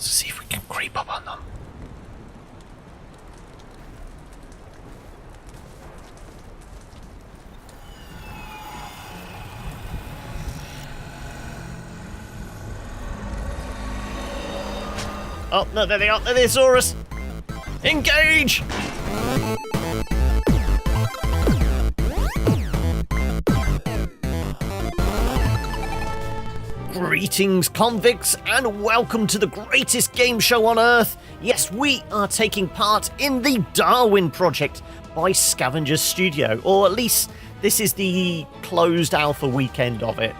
Let's see if we can creep up on them. Oh, no, there they are. They're the Asaurus. Engage! Greetings, convicts, and welcome to the greatest game show on Earth. Yes, we are taking part in the Darwin Project by Scavenger Studio, or at least this is the closed alpha weekend of it.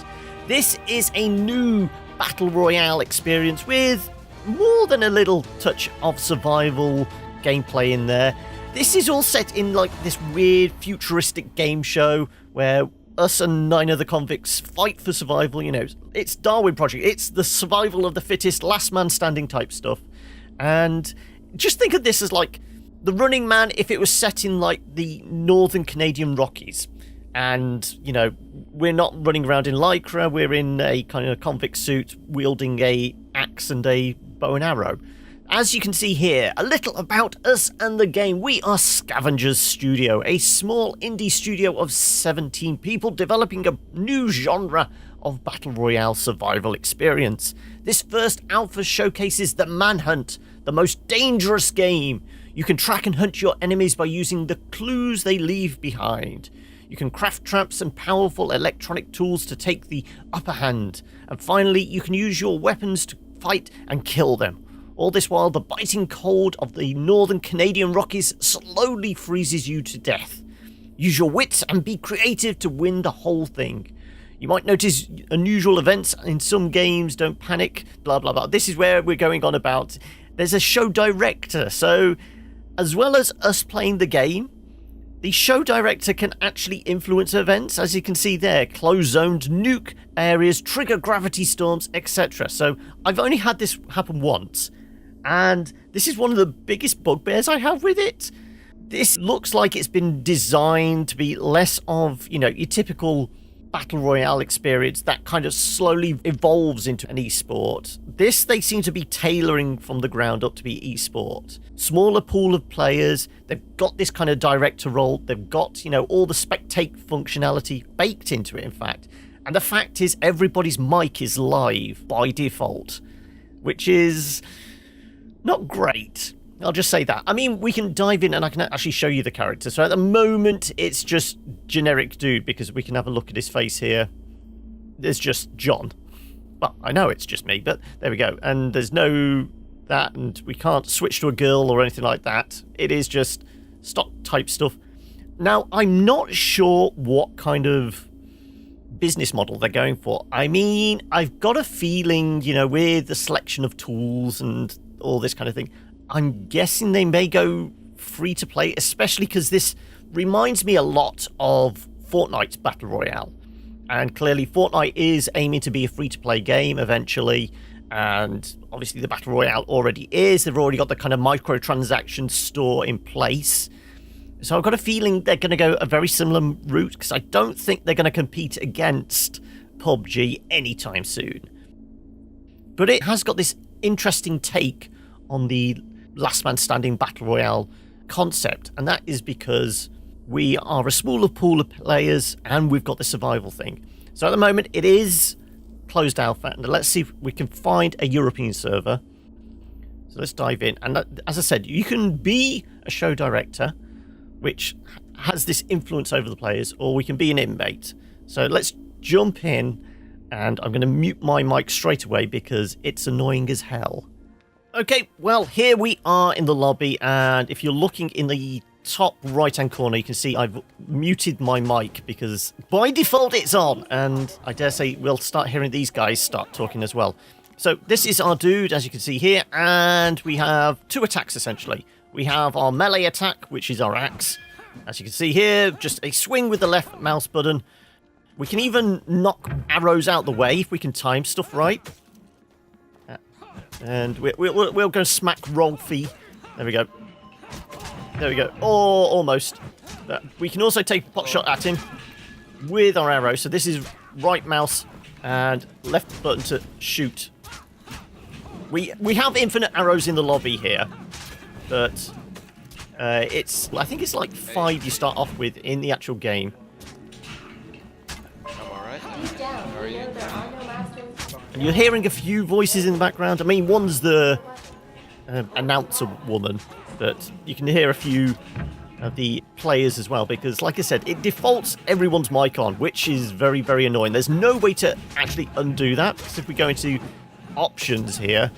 This is a new battle royale experience with more than a little touch of survival gameplay in there. This is all set in like this weird futuristic game show where us and 9 other convicts fight for survival. You know, it's Darwin Project. It's the survival of the fittest, last man standing type stuff. And just think of this as like the Running Man if it was set in like the northern Canadian Rockies. And, you know, we're not running around in Lycra, we're in a kind of convict suit wielding a axe and a bow and arrow. As you can see here, a little about us and the game. We are Scavenger Studio, a small indie studio of 17 people developing a new genre of battle royale survival experience. This first alpha showcases the Manhunt, the most dangerous game. You can track and hunt your enemies by using the clues they leave behind. You can craft traps and powerful electronic tools to take the upper hand. And finally, you can use your weapons to fight and kill them. All this while the biting cold of the northern Canadian Rockies slowly freezes you to death. Use your wits and be creative to win the whole thing. You might notice unusual events in some games, don't panic, blah blah blah. This is where we're going on about. There's a show director, so as well as us playing the game, the show director can actually influence events, as you can see there. Close zones, nuke areas, trigger gravity storms, etc. So I've only had this happen once, and this is one of the biggest bugbears I have with it. This looks like it's been designed to be less of, you know, your typical battle royale experience that kind of slowly evolves into an esport. This they seem to be tailoring from the ground up to be esport. Smaller pool of players, they've got this kind of director role, they've got, you know, all the spectate functionality baked into it, in fact. And the fact is everybody's mic is live by default, which is not great. I'll just say that. I mean, we can dive in and I can actually show you the character. So at the moment, it's just generic dude because we can have a look at his face here. There's just John. Well, I know it's just me, but there we go. And there's no that, and we can't switch to a girl or anything like that. It is just stock type stuff. Now, I'm not sure what kind of business model they're going for. I mean, I've got a feeling, you know, with the selection of tools and all this kind of thing, I'm guessing they may go free to play, especially because this reminds me a lot of Fortnite's Battle Royale. And clearly Fortnite is aiming to be a free to play game eventually. And obviously the Battle Royale already is. They've already got the kind of microtransaction store in place. So I've got a feeling they're going to go a very similar route because I don't think they're going to compete against PUBG anytime soon. But it has got this interesting take on the last man standing battle royale concept, and that is because we are a smaller pool of players and we've got the survival thing. So at the moment it is closed alpha, and let's see if we can find a European server. So let's dive in, and as I said, you can be a show director which has this influence over the players, or we can be an inmate. So let's jump in, and I'm going to mute my mic straight away because it's annoying as hell. Okay, well, here we are in the lobby, and if you're looking in the top right-hand corner, you can see I've muted my mic because by default it's on, and I dare say we'll start hearing these guys start talking as well. So this is our dude, as you can see here, and we have 2 attacks, essentially. We have our melee attack, which is our axe. As you can see here, just a swing with the left mouse button. We can even knock arrows out the way if we can time stuff right. And we'll go smack Rolfie. There we go. There we go. Oh, almost. We can also take a pot shot at him with our arrow. So this is right mouse and left button to shoot. We have infinite arrows in the lobby here, but I think it's like 5 you start off with in the actual game. I'm alright. How are you? And you're hearing a few voices in the background. I mean, one's the announcer woman, but you can hear a few of the players as well, because, like I said, it defaults everyone's mic on, which is very, very annoying. There's no way to actually undo that. So if we go into options here,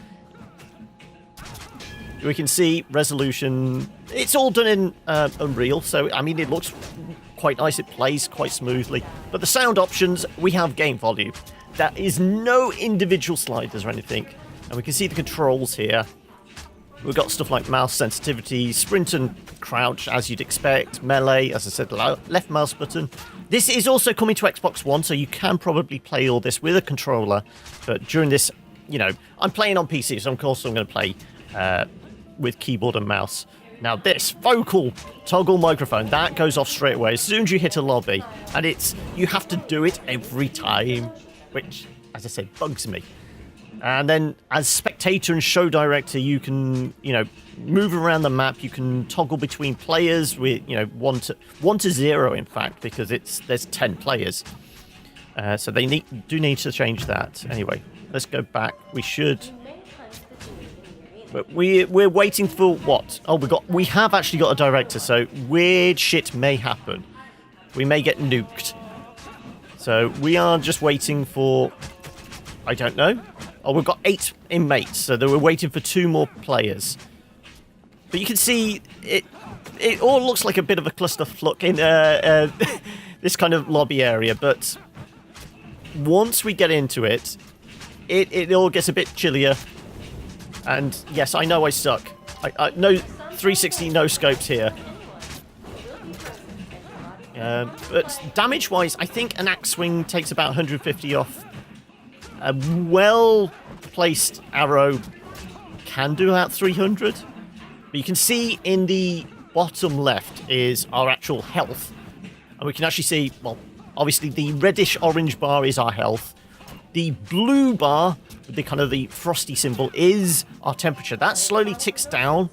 we can see resolution. It's all done in Unreal, so, I mean, it looks quite nice. It plays quite smoothly. But the sound options, we have game volume. There is no individual sliders or anything. And we can see the controls here. We've got stuff like mouse sensitivity, sprint and crouch, as you'd expect, melee, as I said, left mouse button. This is also coming to Xbox One, so you can probably play all this with a controller. But during this, you know, I'm playing on PC, so of course I'm going to play with keyboard and mouse. Now this vocal toggle microphone, that goes off straight away as soon as you hit a lobby. And you have to do it every time, which, as I said, bugs me. And then as spectator and show director, you can, you know, move around the map. You can toggle between players with, you know, 1 to 0, in fact, because there's 10 players. So they do need to change that. Anyway, let's go back. We should. But we're waiting for what? Oh, we have actually got a director, so weird shit may happen. We may get nuked. So we are just waiting for, I don't know. Oh, we've got 8 inmates, so we're waiting for 2 more players. But you can see it all looks like a bit of a clusterfuck in this kind of lobby area, but once we get into it, it all gets a bit chillier. And yes, I know I suck. I no 360 no scopes here. But damage-wise, I think an axe swing takes about 150 off. A well-placed arrow can do about 300. But you can see in the bottom left is our actual health. And we can actually see, well, obviously the reddish-orange bar is our health. The blue bar, with the kind of the frosty symbol, is our temperature. That slowly ticks down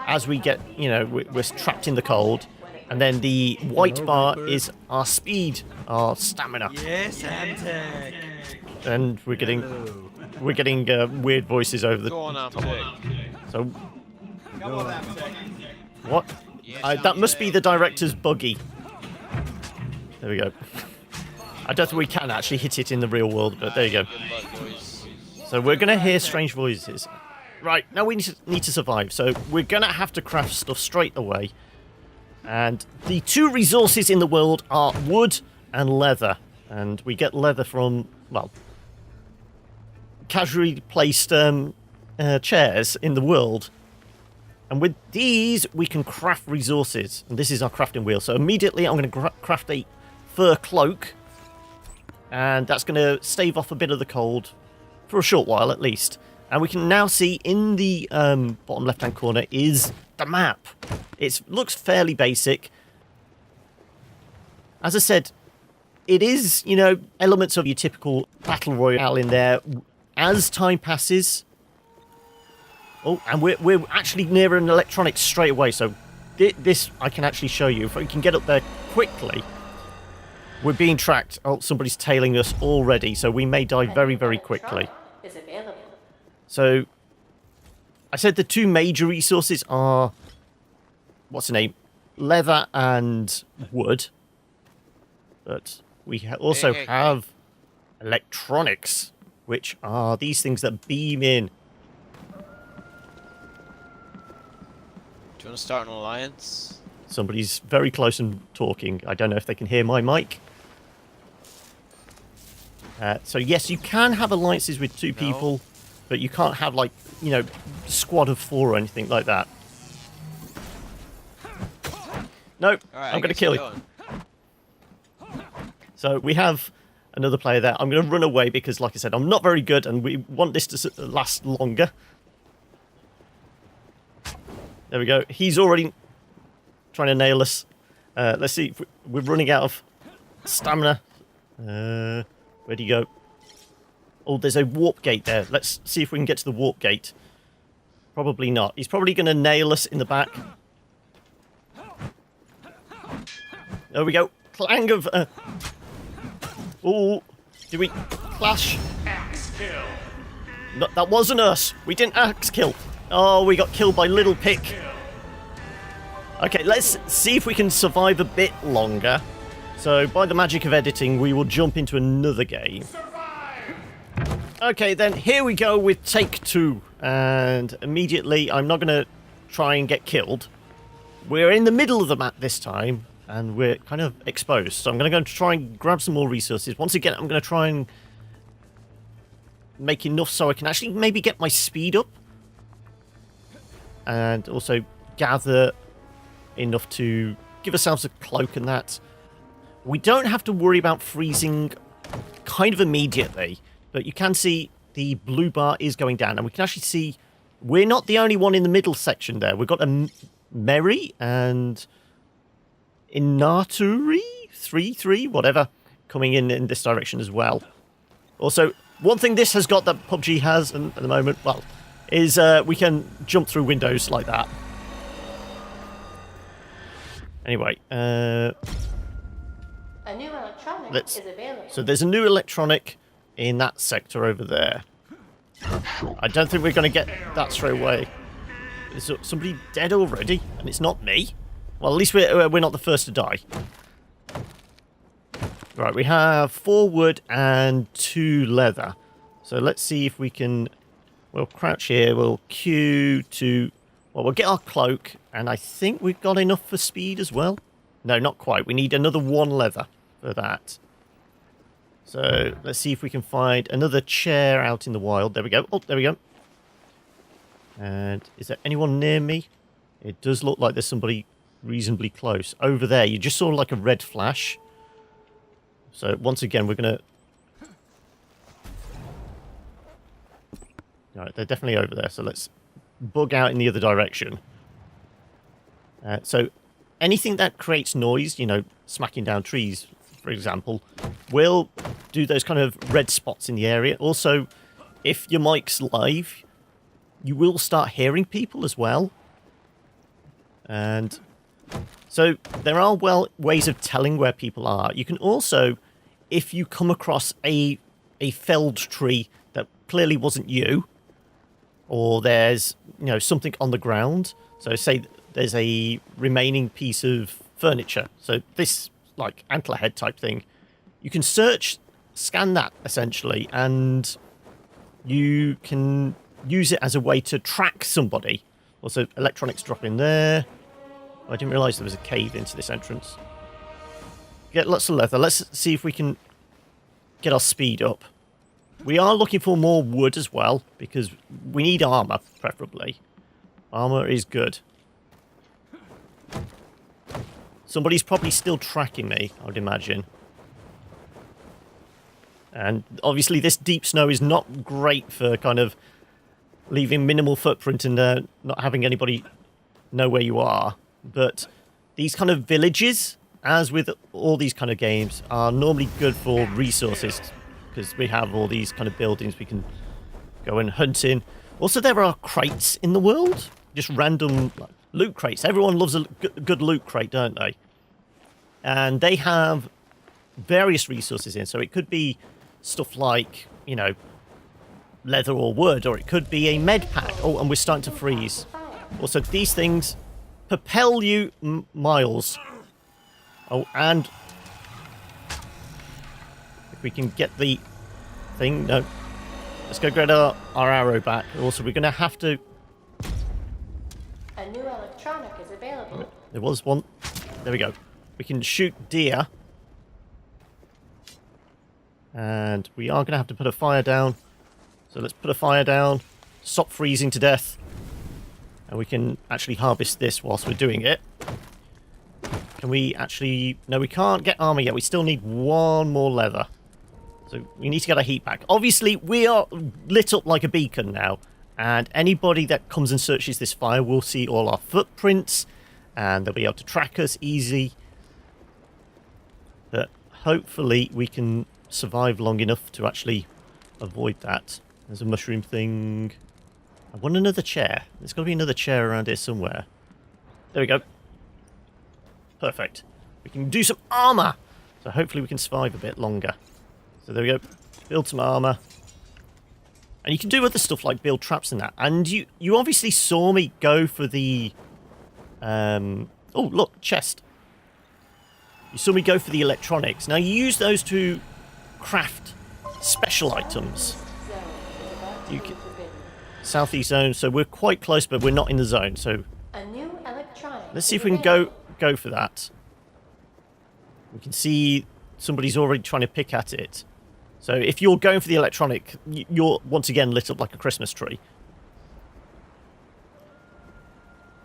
as we get, you know, we're trapped in the cold. And then the white bar is our speed, our stamina. Yes, Amtech. And we're getting weird voices over the Go on, Amtech. So Come on, Amtech. what? Yes, That must be the director's buggy. There we go. I don't think we can actually hit it in the real world, but there you go. Good luck, boys. So we're going to hear strange voices. Right, now we need to survive. So we're going to have to craft stuff straight away. And the 2 resources in the world are wood and leather. And we get leather from, well, casually placed chairs in the world. And with these, we can craft resources. And this is our crafting wheel. So immediately I'm going to craft a fur cloak. And that's going to stave off a bit of the cold for a short while at least. And we can now see in the bottom left-hand corner is the map. It looks fairly basic. As I said, it is, you know, elements of your typical battle royale in there. As time passes... Oh, and we're actually near an electronic straight away, so this I can actually show you. If we can get up there quickly... We're being tracked. Oh, somebody's tailing us already, so we may die very, very quickly. So, I said the 2 major resources are, what's the name? Leather and wood. But we also have electronics, which are these things that beam in. Do you want to start an alliance? Somebody's very close and talking. I don't know if they can hear my mic. So yes, you can have alliances with 2 people, but you can't have, like, you know, squad of 4 or anything like that. Nope, Right, I'm going to kill you. So we have another player there. I'm going to run away because, like I said, I'm not very good and we want this to last longer. There we go. He's already trying to nail us. Let's see if we're running out of stamina. Where'd he go? Oh, there's a warp gate there. Let's see if we can get to the warp gate. Probably not. He's probably going to nail us in the back. There we go. Clang of... Oh, did we clash? Axe kill. No, that wasn't us. We didn't axe kill. Oh, we got killed by Little Pick. Okay, let's see if we can survive a bit longer. So, by the magic of editing, we will jump into another game. Okay, then, here we go with take 2. And immediately, I'm not going to try and get killed. We're in the middle of the map this time, and we're kind of exposed. So I'm going to go try and grab some more resources. Once again, I'm going to try and make enough so I can actually maybe get my speed up. And also gather enough to give ourselves a cloak and that. We don't have to worry about freezing kind of immediately, but you can see the blue bar is going down, and we can actually see we're not the only one in the middle section there. We've got a Mary and Inaturi 3 whatever coming in this direction as well. Also, one thing this has got that PUBG has at the moment, well, is we can jump through windows like that. Anyway, A new electronic is available. so there's a new electronic in that sector over there. I don't think we're going to get that straight away. Is somebody dead already? And it's not me? Well, at least we're not the first to die. Right, we have 4 wood and 2 leather. So let's see if we can... We'll crouch here, we'll Q to... Well, we'll get our cloak, and I think we've got enough for speed as well. No, not quite. We need another 1 leather for that. So let's see if we can find another chair out in the wild. There we go. Oh, there we go. And is there anyone near me? It does look like there's somebody reasonably close. Over there, you just saw like a red flash. So once again, we're going to... Alright, they're definitely over there. So let's bug out in the other direction. So anything that creates noise, you know, smacking down trees, for example, will do those kind of red spots in the area. Also, if your mic's live, you will start hearing people as well. And so there are ways of telling where people are. You can also, if you come across a felled tree that clearly wasn't you, or there's, you know, something on the ground. So say there's a remaining piece of furniture. So this, like, antler head type thing. You can scan that, essentially, and you can use it as a way to track somebody. Also, electronics drop in there. I didn't realise there was a cave into this entrance. Get lots of leather. Let's see if we can get our speed up. We are looking for more wood as well, because we need armour, preferably. Armour is good. Somebody's probably still tracking me, I would imagine. And obviously this deep snow is not great for kind of leaving minimal footprint and not having anybody know where you are. But these kind of villages, as with all these kind of games, are normally good for resources, because we have all these kind of buildings we can go and hunt in. Also, there are crates in the world. Just random like, loot crates. Everyone loves a good loot crate, don't they? And they have various resources in. So it could be stuff like, you know, leather or wood, or it could be a med pack. Oh, and we're starting to freeze. Also, these things propel you miles. Oh, and if we can get the thing... No. Let's go get our arrow back. Also, we're going to have to... A new electronic is available. There was one. There we go. We can shoot deer. And we are going to have to put a fire down. So let's put a fire down. Stop freezing to death. And we can actually harvest this whilst we're doing it. Can we actually... No, we can't get armor yet. We still need 1 more leather. So we need to get our heat back. Obviously, we are lit up like a beacon now. And anybody that comes and searches this fire will see all our footprints. And they'll be able to track us easy. But hopefully we can survive long enough to actually avoid that. There's a mushroom thing. I want another chair. There's got to be another chair around here somewhere. There we go. Perfect. We can do some armor. So hopefully we can survive a bit longer. So there we go. Build some armor. And you can do other stuff like build traps and that. And you obviously saw me go for the... oh, look, chest. You saw me go for the electronics. Now you use those to craft special items. You can... Southeast zone, so we're quite close, but we're not in the zone. So A new electronic let's see is if we can go for that. We can see somebody's already trying to pick at it. So if you're going for the electronic, you're once again lit up like a Christmas tree.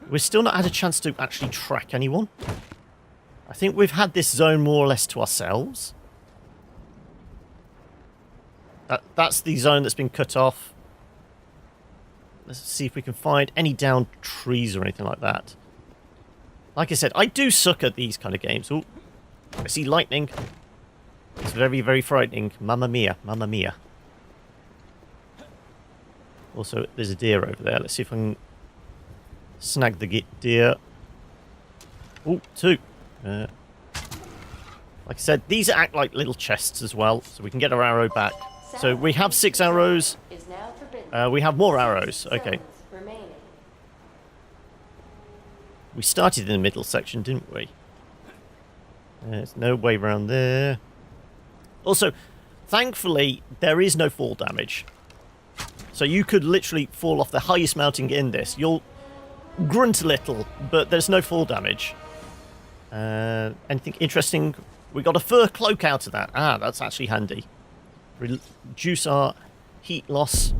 We've still not had a chance to actually track anyone. I think we've had this zone more or less to ourselves. That's the zone that's been cut off. Let's see if we can find any downed trees or anything like that. Like I said, I do suck at these kind of games. Oh, I see lightning. It's very, very frightening. Mamma mia, mamma mia. Also, there's a deer over there. Let's see if I can snag the deer. Oh, two. Like I said, these act like little chests as well, so we can get our arrow back. So we have 6 arrows. We have more arrows. Okay. We started in the middle section, didn't we? There's no way around there. Also, thankfully, there is no fall damage. So you could literally fall off the highest mountain in this. You'll grunt a little, but there's no fall damage. Anything interesting? We got a fur cloak out of that. Ah, that's actually handy. Reduce our heat loss.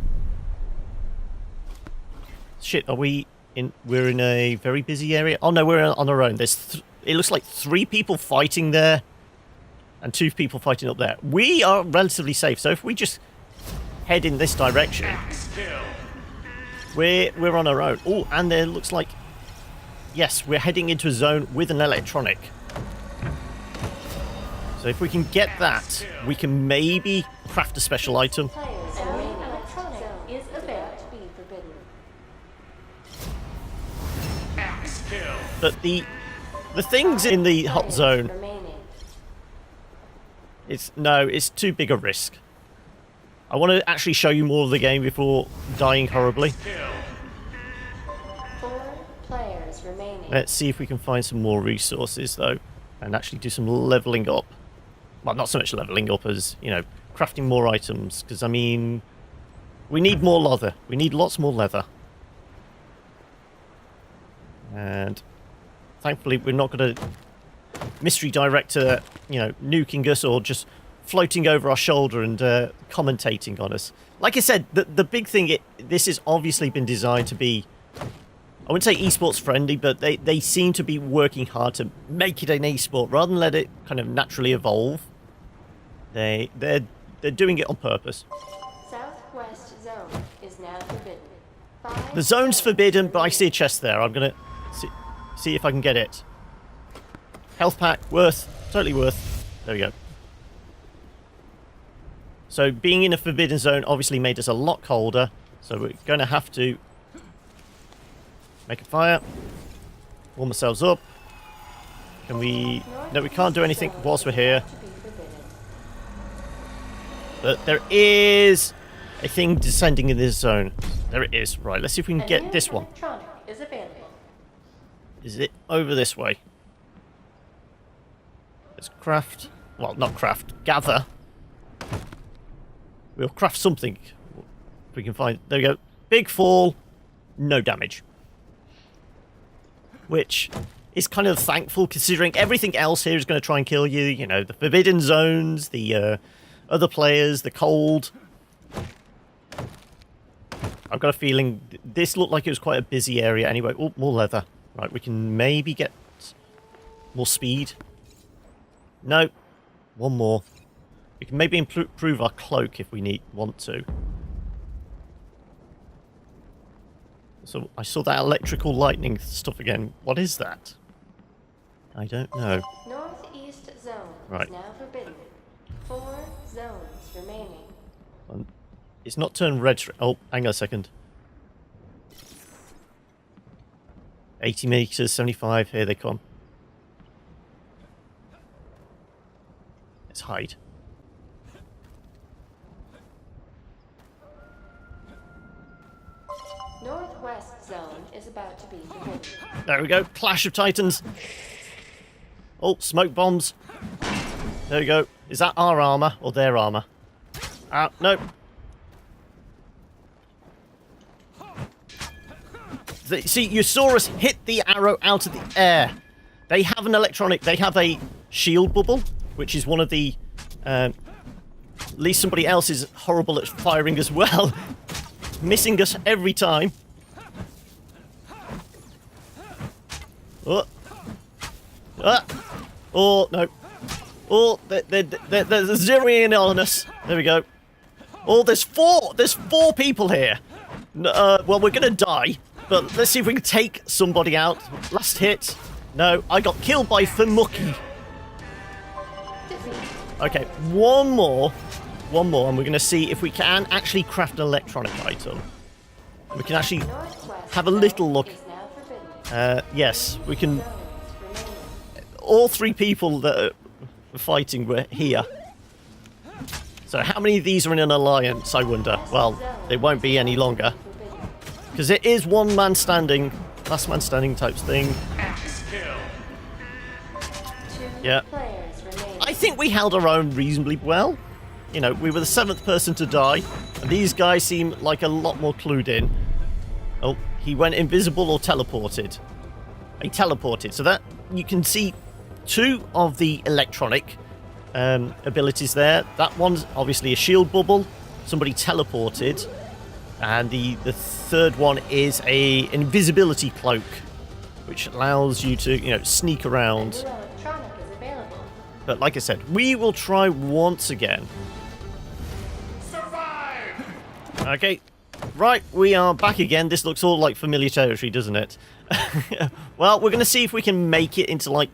Shit, are we in... We're in a very busy area? Oh no, we're on our own. There's... It looks like 3 people fighting there. And 2 people fighting up there. We are relatively safe, so if we just head in this direction, we're on our own. Oh, and there looks like... Yes, we're heading into a zone with an electronic. So if we can get that, we can maybe craft a special item. But the things in the hot zone... It's too big a risk. I want to actually show you more of the game before dying horribly. 4 players remaining. Let's see if we can find some more resources, though, and actually do some leveling up. Well, not so much leveling up as, you know, crafting more items, because, I mean, we need more leather. We need lots more leather. And thankfully, we're not going to... Mystery director, you know, nuking us or just floating over our shoulder and commentating on us. Like I said, the big thing, this has obviously been designed to be, I wouldn't say esports friendly, but they seem to be working hard to make it an esport rather than let it kind of naturally evolve. They're doing it on purpose. Southwest zone is now forbidden. The zone's forbidden, but I see a chest there. I'm gonna see if I can get it. Health pack, totally worth. There we go. So being in a forbidden zone obviously made us a lot colder. So we're going to have to make a fire, warm ourselves up. Can we... No, we can't do anything whilst we're here. But there is a thing descending in this zone. There it is. Right, let's see if we can get this one. Is it over this way? Let's craft... Well, not craft. Gather. We'll craft something. If we can find... There we go. Big fall. No damage. Which is kind of thankful considering everything else here is going to try and kill you. You know, the forbidden zones, the other players, the cold. I've got a feeling this looked like it was quite a busy area anyway. Oh, more leather. Right, we can maybe get more speed. No. One more. We can maybe improve our cloak if we want to. So I saw that electrical lightning stuff again. What is that? I don't know. Northeast zone right. is now forbidden. 4 zones remaining. It's not turned red. Oh, hang on a second. 80 meters, 75. Here they come. Let's hide. Northwest zone is about to be forbidden. There we go. Clash of Titans. Oh, smoke bombs. There we go. Is that our armor or their armor? No. See, you saw us hit the arrow out of the air. They have an electronic. They have a shield bubble, which is one of the... at least somebody else is horrible at firing as well. Missing us every time. Oh. Oh, no. Oh, they're zeroing in on us. There we go. Oh, there's four people here. Well, we're going to die. But let's see if we can take somebody out. Last hit. No, I got killed by Famuki. Okay, one more, and we're going to see if we can actually craft an electronic item. We can actually have a little look. Yes, we can. All three people that are fighting were here. So how many of these are in an alliance, I wonder? Well, it won't be any longer. Because it is one man standing, last man standing type thing. Yeah. I think we held our own reasonably well. You know, we were the 7th person to die. And these guys seem like a lot more clued in. Oh, he went invisible or teleported. He teleported. So that, you can see 2 of the electronic abilities there. That one's obviously a shield bubble. Somebody teleported. And the third one is an invisibility cloak, which allows you to, you know, sneak around. But like I said, we will try once again. Survive! Okay, right, we are back again. This looks all like familiar territory, doesn't it? Well, we're going to see if we can make it into, like...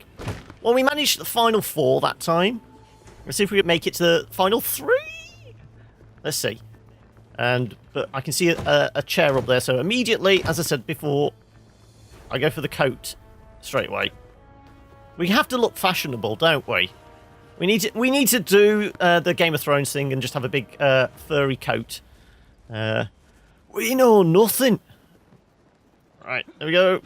Well, we managed the final 4 that time. Let's see if we can make it to the final 3. Let's see. But I can see a chair up there, so immediately, as I said before, I go for the coat straight away. We have to look fashionable, don't we? We need to do the Game of Thrones thing and just have a big furry coat. We know nothing. Right, there we go.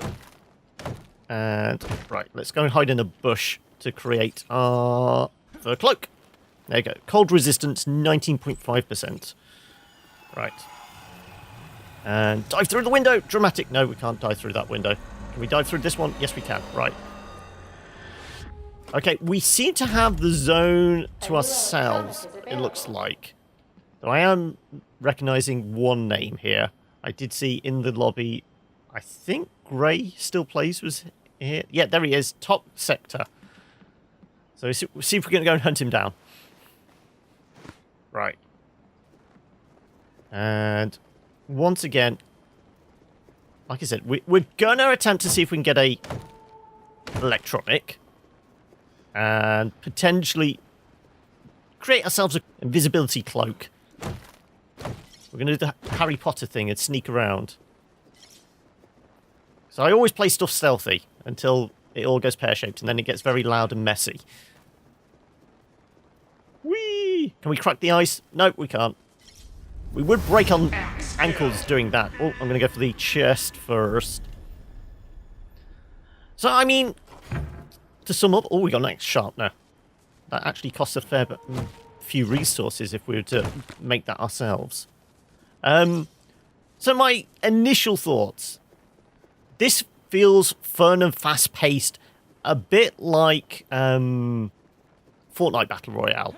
And right, let's go and hide in a bush to create our fur cloak. There you go. Cold resistance 19.5%. Right. And dive through the window! Dramatic! No, we can't dive through that window. Can we dive through this one? Yes, we can. Right. Okay, we seem to have the zone to ourselves, it looks like. Though I am recognizing one name here. I did see in the lobby, I think Gray still plays was here. Yeah, there he is. Top sector. So we'll see if we're going to go and hunt him down. Right. And once again, like I said, we're going to attempt to see if we can get a electronic and potentially create ourselves an invisibility cloak. We're going to do the Harry Potter thing and sneak around. So I always play stuff stealthy until it all goes pear-shaped and then it gets very loud and messy. Whee! Can we crack the ice? No, we can't. We would break on ankles doing that. Oh, I'm going to go for the chest first. So, I mean, to sum up... Oh, we got an axe sharpener. That actually costs a fair few resources if we were to make that ourselves. So my initial thoughts. This feels fun and fast-paced. A bit like Fortnite Battle Royale.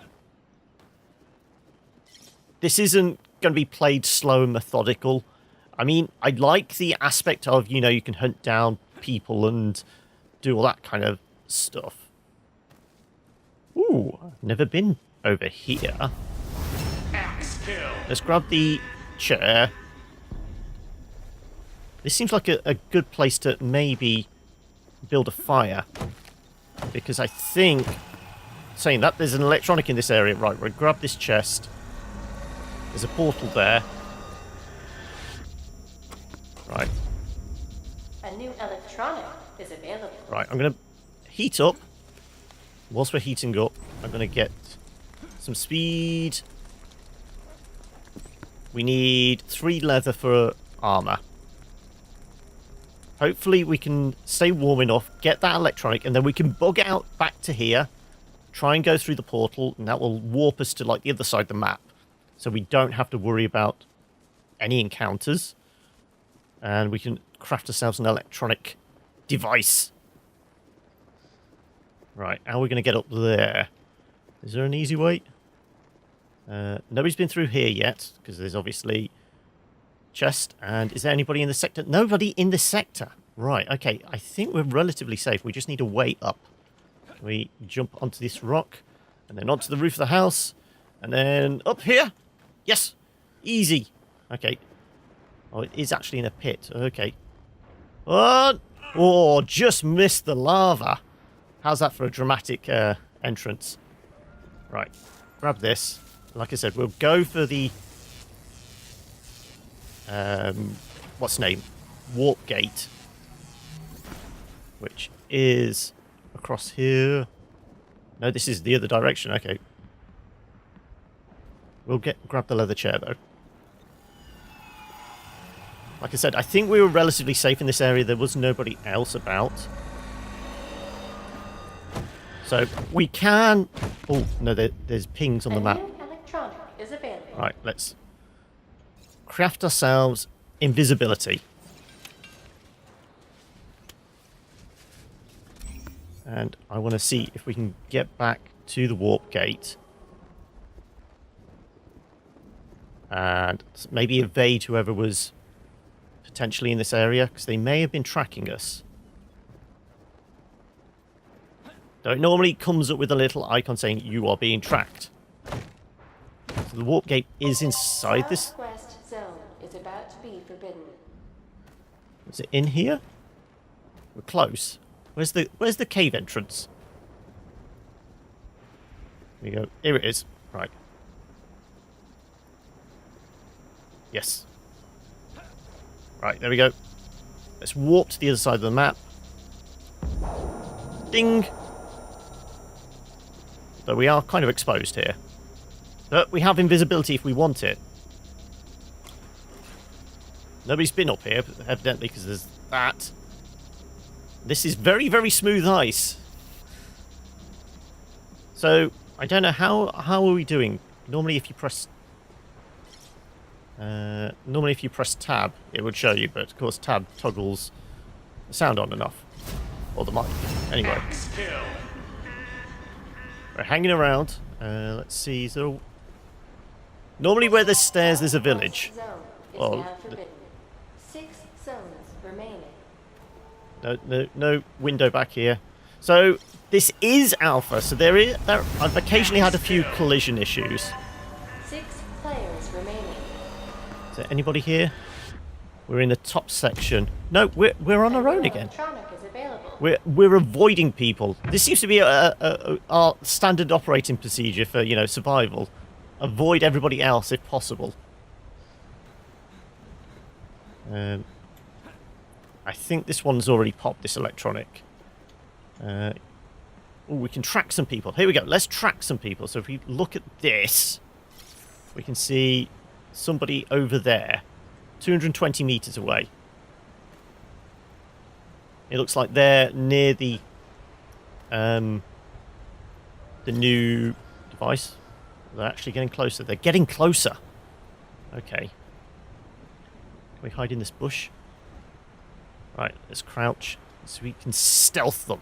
This isn't going to be played slow and methodical. I mean, I like the aspect of, you know, you can hunt down people and do all that kind of stuff. Ooh, I've never been over here. Let's grab the chair. This seems like a good place to maybe build a fire. Because I think, saying that, there's an electronic in this area. Right, we'll grab this chest. There's a portal there. Right. A new electronic is available. Right, I'm going to heat up. Whilst we're heating up, I'm going to get some speed. We need 3 leather for armor. Hopefully we can stay warm enough, get that electronic, and then we can bug out back to here, try and go through the portal, and that will warp us to like the other side of the map. So we don't have to worry about any encounters. And we can craft ourselves an electronic device. Right, how are we going to get up there? Is there an easy way? Nobody's been through here yet, because there's obviously chest. And is there anybody in the sector? Nobody in the sector. Right, okay. I think we're relatively safe. We just need a way up. We jump onto this rock, and then onto the roof of the house, and then up here. Yes, easy. Okay. Oh, it is actually in a pit. Okay. Oh, just missed the lava. How's that for a dramatic entrance? Right, grab this. Like I said, we'll go for the what's the name? Warp gate, which is across here. No, this is the other direction. Okay. We'll grab the leather chair though. Like I said, I think we were relatively safe in this area. There was nobody else about. So we can... Oh, no, there's pings on the map. A new electronic is available. Right, let's craft ourselves invisibility. And I want to see if we can get back to the warp gate. And maybe evade whoever was potentially in this area, because they may have been tracking us. Though it normally comes up with a little icon saying you are being tracked. So the warp gate is inside this. Southwest zone is about to be forbidden. Is it in here? We're close. Where's the cave entrance? Here we go. Here it is. Right. Yes. Right, there we go. Let's warp to the other side of the map. Ding! Though we are kind of exposed here. But we have invisibility if we want it. Nobody's been up here, evidently, because there's that. This is very, very smooth ice. So, I don't know, how are we doing? Normally if you press... normally if you press tab, it would show you, but of course tab toggles the sound on and off. Or the mic. Anyway. We're hanging around. Let's see, so... Normally where there's stairs, there's a village. Zone is Oh, now forbidden. 6 zones remaining. No window back here. So this is alpha. So I've occasionally had a few collision issues. 6 players remaining. Is there anybody here? We're in the top section. No, we're on our own again. Electronic is available. We're avoiding people. This seems to be our standard operating procedure for survival. Avoid everybody else if possible. I think this one's already popped, this electronic. Oh, we can track some people. Here we go. Let's track some people. So if we look at this, we can see somebody over there, 220 meters away. It looks like they're near the new device. They're actually getting closer. They're getting closer. Okay. Can we hide in this bush? Right, let's crouch so we can stealth them.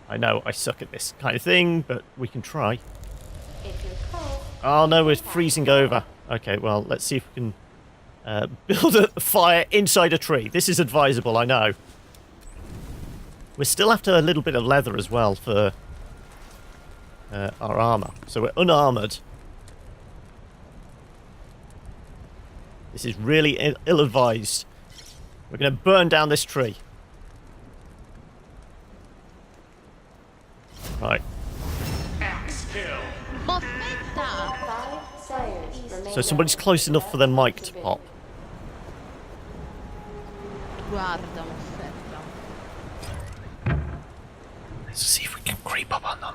I know I suck at this kind of thing, but we can try. If you're cold, Oh no, we're freezing over. Okay, well, let's see if we can build a fire inside a tree. This is advisable, I know. We're still after a little bit of leather as well for our armor. So we're unarmored. This is really ill-advised. We're going to burn down this tree. Right. 5 sires So somebody's close enough for their mic to pop. Guarda, un'offerta. Let's see if we can creep up on them.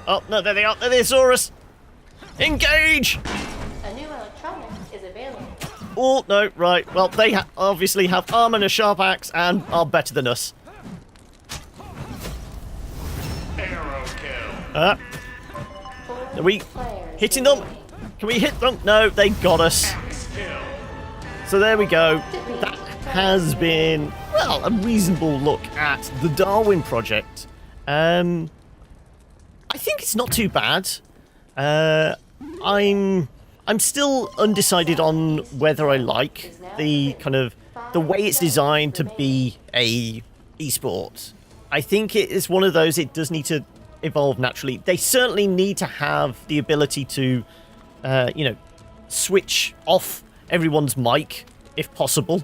Oh, no, there they are. There they saw us. Engage! A new electronic is available. Oh, no, right. Well, they obviously have armor and a sharp axe and are better than us. Arrow kill. Are we Players hitting them? remaining. Can we hit them? No, they got us. Axe kill. So there we go. That has been, well, a reasonable look at the Darwin Project. I think it's not too bad. I'm still undecided on whether I like the kind of the way it's designed to be a esport. I think it is one of those, it does need to evolve naturally. They certainly need to have the ability to switch off everyone's mic if possible.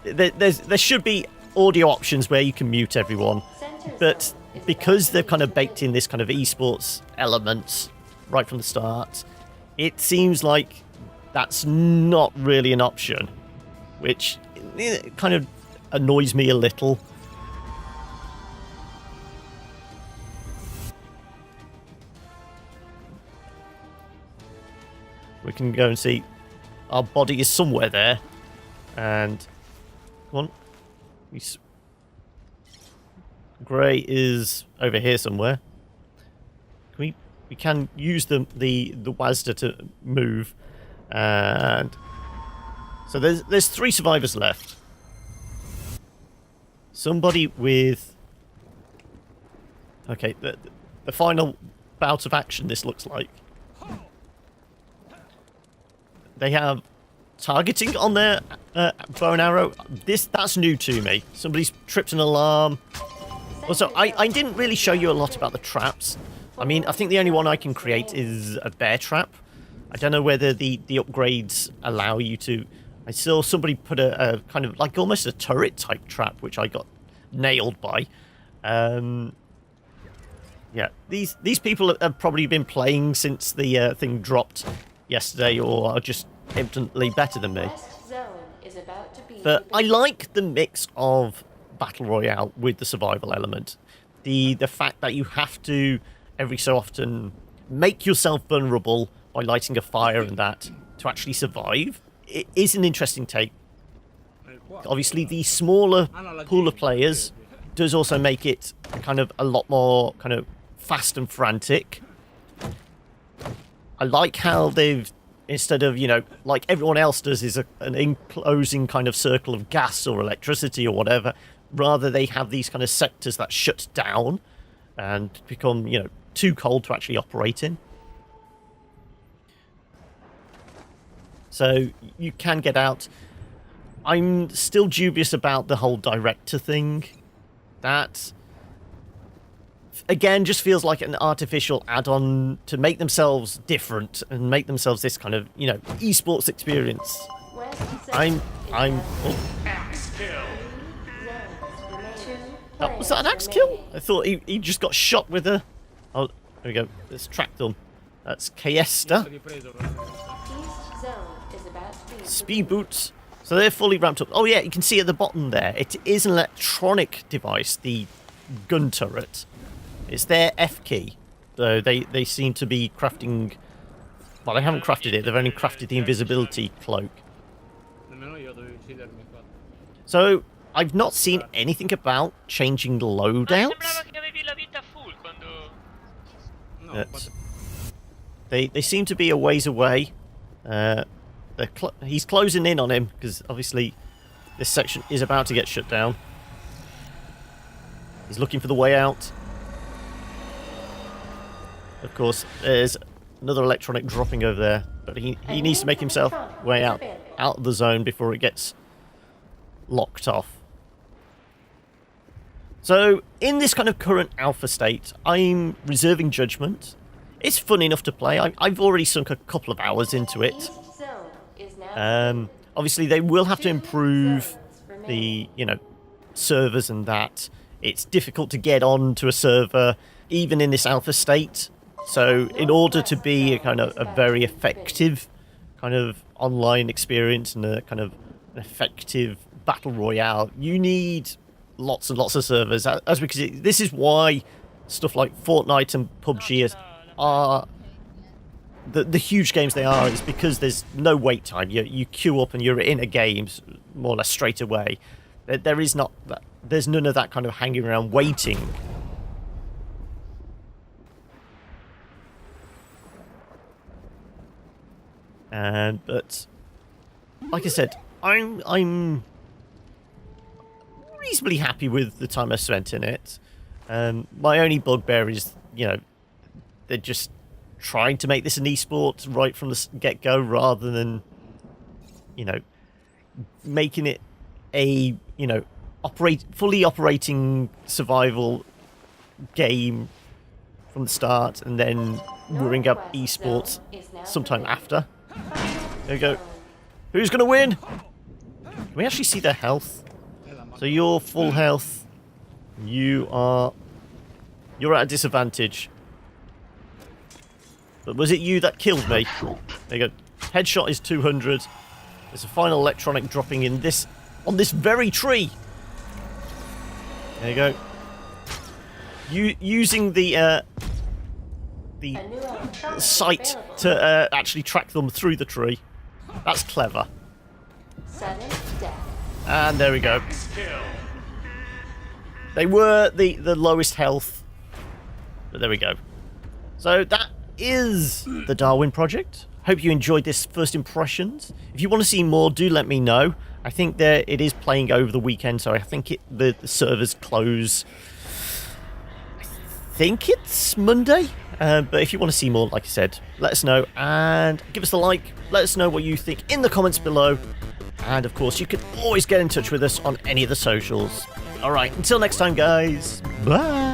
There should be audio options where you can mute everyone, but because they've kind of baked in this kind of esports element right from the start, it seems like that's not really an option, which kind of annoys me a little. We can go and see our body is somewhere there, and come on, Grey is over here somewhere. We can use the WASD to move, and so there's 3 survivors left. Somebody with the final bout of action. This looks like they have targeting on their bow and arrow. That's new to me. Somebody's tripped an alarm. Also, I didn't really show you a lot about the traps. I mean, I think the only one I can create is a bear trap. I don't know whether the upgrades allow you to... I saw somebody put a kind of like almost a turret type trap, which I got nailed by. Yeah, these people have probably been playing since the thing dropped yesterday, or are just infinitely better than me. West zone is about to be But I like the mix of Battle Royale with the survival element. The fact that you have to, every so often, make yourself vulnerable by lighting a fire and that to actually survive. It is an interesting take. Obviously, the smaller pool of players does also make it kind of a lot more kind of fast and frantic. I like how they've, instead of, like everyone else does, is an enclosing kind of circle of gas or electricity or whatever. Rather, they have these kind of sectors that shut down and become, too cold to actually operate in. So you can get out. I'm still dubious about the whole director thing. That, again, just feels like an artificial add-on to make themselves different and make themselves this kind of, esports experience. West I'm. zone Oh, Axe kill. was that an axe kill? I thought he just got shot with a... Oh, there we go. Let's track them. That's Cayesta. East zone is about to be Speed boots. So they're fully ramped up. Oh yeah, you can see at the bottom there. It is an electronic device, the gun turret. It's their F key. So they seem to be crafting... Well, they haven't crafted it. They've only crafted the invisibility cloak. So I've not seen anything about changing loadouts. But they seem to be a ways away. He's closing in on him because obviously this section is about to get shut down. He's looking for the way out. Of course, there's another electronic dropping over there, but he needs to make himself way out of the zone before it gets locked off. So in this kind of current alpha state, I'm reserving judgment. it's fun enough to play. I've already sunk a couple of hours into it. East zone is now Obviously, they will have to improve zones remain. the, servers and that. It's difficult to get on to a server, even in this alpha state. So in order to be a very effective kind of online experience and a kind of an effective battle royale, you need lots and lots of servers. Because this is why stuff like Fortnite and PUBG are the huge games they are, is because there's no wait time. You queue up and you're in a game more or less straight away. There's none of that kind of hanging around waiting. But like I said, I'm reasonably happy with the time I spent in it. My only bugbear is, they're just trying to make this an esport right from the get-go, rather than, making it a, fully operating survival game from the start, and then moving up Northwest esports zone is now sometime clear. after. There we go. Who's going to win? Can we actually see their health? So you're full health. You're at a disadvantage. But was it you that killed me? There you go. Headshot is 200. There's a final electronic dropping in on this very tree. There you go. Using the A new electronic is sight available. to actually track them through the tree. That's clever. Sudden death. And there we go. Kill. They were the lowest health. But there we go. So that is the Darwin Project. Hope you enjoyed this first impressions. If you want to see more, do let me know. I think that it is playing over the weekend, so I think the servers close. I think it's Monday. But if you want to see more, like I said, let us know and give us a like. Let us know what you think in the comments below. And of course, you can always get in touch with us on any of the socials. All right, until next time, guys. Bye.